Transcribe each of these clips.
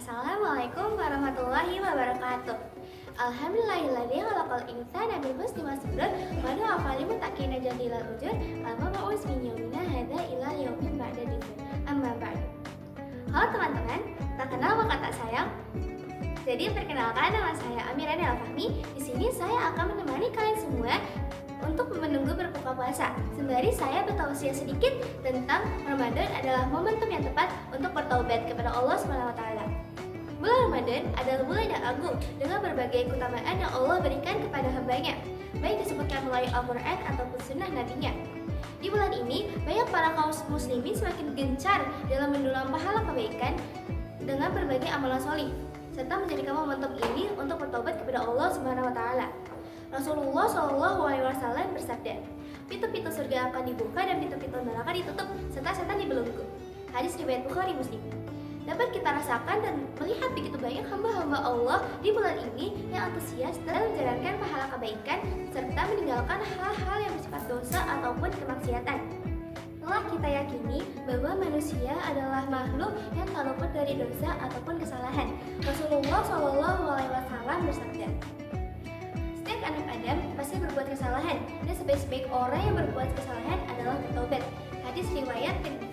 Assalamualaikum warahmatullahi wabarakatuh. Alhamdulillahilladzi khalaqal insana min husnin wa surur wa huwa alimun takina jadilal ujur amma ma'us min yaumina hadza ila yaumin ba'da dzikr. Amma ba'du. Halo teman-teman, tak kenal maka tak sayang. Jadi perkenalkan, nama saya Amirani Al-Fahmi. Di sini saya akan menemani kalian semua untuk menunggu berbuka puasa. Sembari saya bertausiah sedikit tentang Ramadan adalah momentum yang tepat untuk bertaubat kepada Allah SWT. Bulan Ramadan adalah bulan yang agung dengan berbagai keutamaan yang Allah berikan kepada hambanya, baik disebutkan melalui Al-Quran ataupun sunnah nabinya. Di bulan ini, banyak para kaum muslimin semakin gencar dalam mendulang pahala kebaikan dengan berbagai amalan solih, serta menjadikan momentum ini untuk bertobat kepada Allah SWT. Rasulullah SAW bersabda, pintu-pintu surga akan dibuka dan pintu-pintu neraka ditutup, serta setan dibelenggu. Hadis riwayat Bukhari Muslim. Dapat kita rasakan dan melihat begitu banyak hamba-hamba Allah di bulan ini yang antusias dalam menjalankan pahala kebaikan serta meninggalkan hal-hal yang bersifat dosa ataupun kemaksiatan. Telah kita yakini bahwa manusia adalah makhluk yang tak luput dari dosa ataupun kesalahan. Rasulullah SAW bersabda, setiap anak Adam pasti berbuat kesalahan dan sebaik-baik orang yang berbuat kesalahan adalah bertobat. Hadis riwayat Tirmidzi.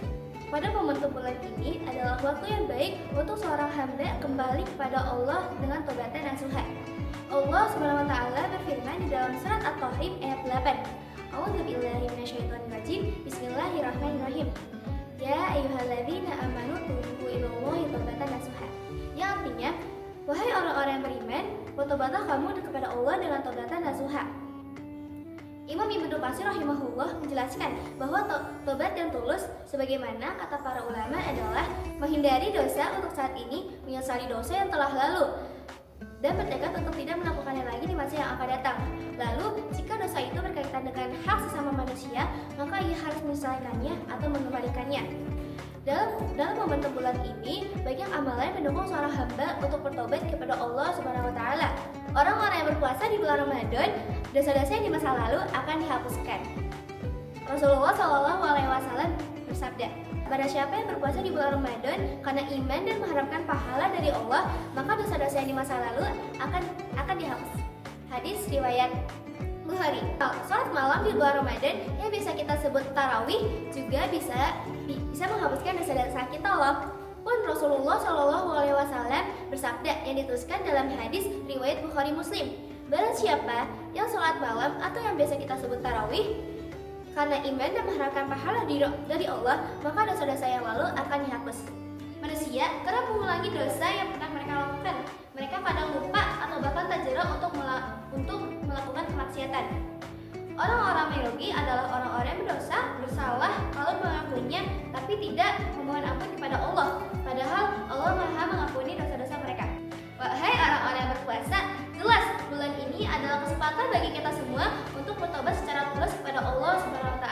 Pada momentum bulan ini adalah waktu yang baik untuk seorang hamba kembali kepada Allah dengan taubatan nasuha. Allah SWT berfirman di dalam surat At-Tahrim ayat 8. A'udzubillahi minasyaitonirrajim. Bismillahirrahmanirrahim. Ya ayyuhalladzina amanu tubu ilallahi taubatan nasuha. Yang artinya, wahai orang-orang yang beriman, bertobatlah kamu kepada Allah dengan taubatan nasuha. Imam Ibnu Katsir rahimahullah menjelaskan bahwa tobat yang tulus sebagaimana kata para ulama adalah menghindari dosa untuk saat ini, menyesali dosa yang telah lalu, dan bertekad untuk tidak melakukannya lagi di masa yang akan datang. Lalu, jika dosa itu berkaitan dengan hak sesama manusia, maka ia harus menyelesaikannya atau mengembalikannya. Dalam momentum bulan ini, banyak amalan mendukung seorang hamba untuk bertobat kepada Allah SWT. Orang-orang yang berpuasa di bulan Ramadan, dosa-dosa yang di masa lalu akan dihapuskan. Rasulullah SAW bersabda, pada siapa yang berpuasa di bulan Ramadan karena iman dan mengharapkan pahala dari Allah, maka dosa-dosa yang di masa lalu akan dihapus. Hadis riwayat Bukhari. Salat malam di bulan Ramadan yang bisa kita sebut tarawih juga bisa menghapuskan dosa-dosa kita loh. Pun Rasulullah SAW bersabda yang dituliskan dalam hadis riwayat Bukhari Muslim. Barang siapa yang sholat malam atau yang biasa kita sebut tarawih karena iman dan mengharapkan pahala dari Allah, maka dosa-dosa yang lalu akan dihapus. Manusia kerap mengulangi dosa yang pernah mereka lakukan. Mereka kadang lupa atau bahkan terjerat untuk melakukan kemaksiatan. Orang-orang yang merugi adalah orang-orang yang bersalah kalau mengakuinya, tapi tidak memohon ampun kepada Allah. Padahal Allah Maha mengampuni dosa-dosa mereka. Wahai orang-orang yang berpuasa, jelas bulan ini adalah kesempatan bagi kita semua untuk bertobat secara tulus kepada Allah SWT.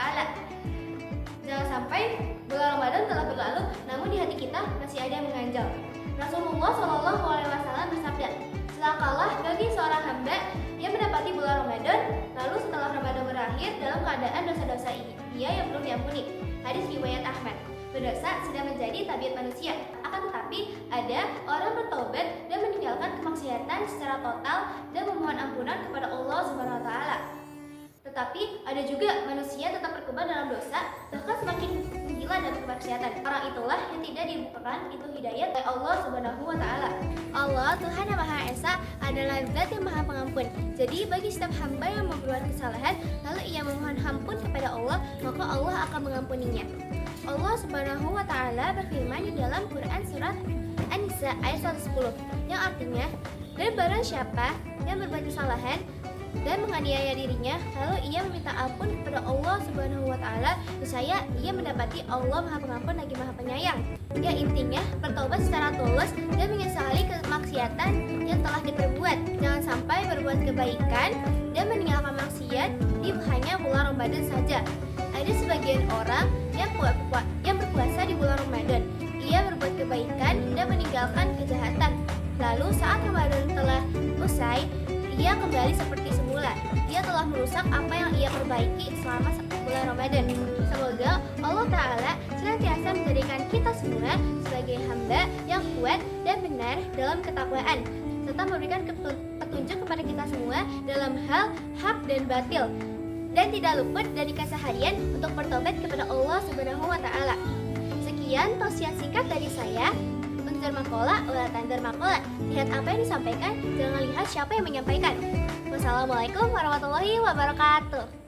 Jangan sampai bulan Ramadan telah berlalu, namun di hati kita masih ada yang mengganjal. Rasulullah SAW bersabda, celakalah bagi seorang hamba yang mendapati bulan Ramadan, lalu setelah Ramadan berakhir dalam keadaan dosa-dosa dia yang belum diampuni. Hadis riwayat Ahmad. Berdosa sudah menjadi tabiat manusia, akan tetapi ada orang bertobat dan meninggalkan kemaksiatan secara total dan memohon ampunan kepada Allah SWT. Tetapi ada juga manusia tetap berkembang dalam dosa, bahkan semakin menggila dalam kemaksiatan. Orang itulah yang tidak dibukakan itu hidayat oleh Allah SWT. Allah Tuhan yang Maha Esa adalah Zat yang Maha Pengampun. Jadi bagi setiap hamba yang membuat kesalahan lalu ia memohon ampun kepada Allah, maka Allah akan mengampuninya. Allah Subhanahu wa Ta'ala berfirman di dalam Quran surat An-Nisa ayat 110 yang artinya, dan barang siapa yang berbuat kesalahan dan menganiaya dirinya lalu ia meminta ampun kepada Allah Subhanahu wa Ta'ala, niscaya ia mendapati Allah Maha Pengampun lagi Maha Penyayang. Ya intinya bertobat secara tulus dan menyesali kemaksiatan kemaksiatan yang telah diperbuat. Jangan sampai berbuat kebaikan dan meninggalkan maksiat di hanya bulan Ramadan saja. Ada sebagian orang yang berpuasa di bulan Ramadan. Ia berbuat kebaikan dan meninggalkan kejahatan. Lalu saat Ramadan telah usai, ia kembali seperti semula. Dia telah merusak apa yang ia perbaiki selama bulan Ramadan. Semoga Allah Ta'ala senantiasa menjadikan kita semua sebagai hamba yang kuat dan benar dalam ketakwaan, serta memberikan petunjuk kepada kita semua dalam hal hak dan batil, dan tidak luput dari keseharian untuk bertobat kepada Allah Subhanahu wa Ta'ala. Sekian tausiah singkat dari saya. Unzur makola, wala tanzur makola. Lihat apa yang disampaikan, jangan lihat siapa yang menyampaikan. Wassalamualaikum warahmatullahi wabarakatuh.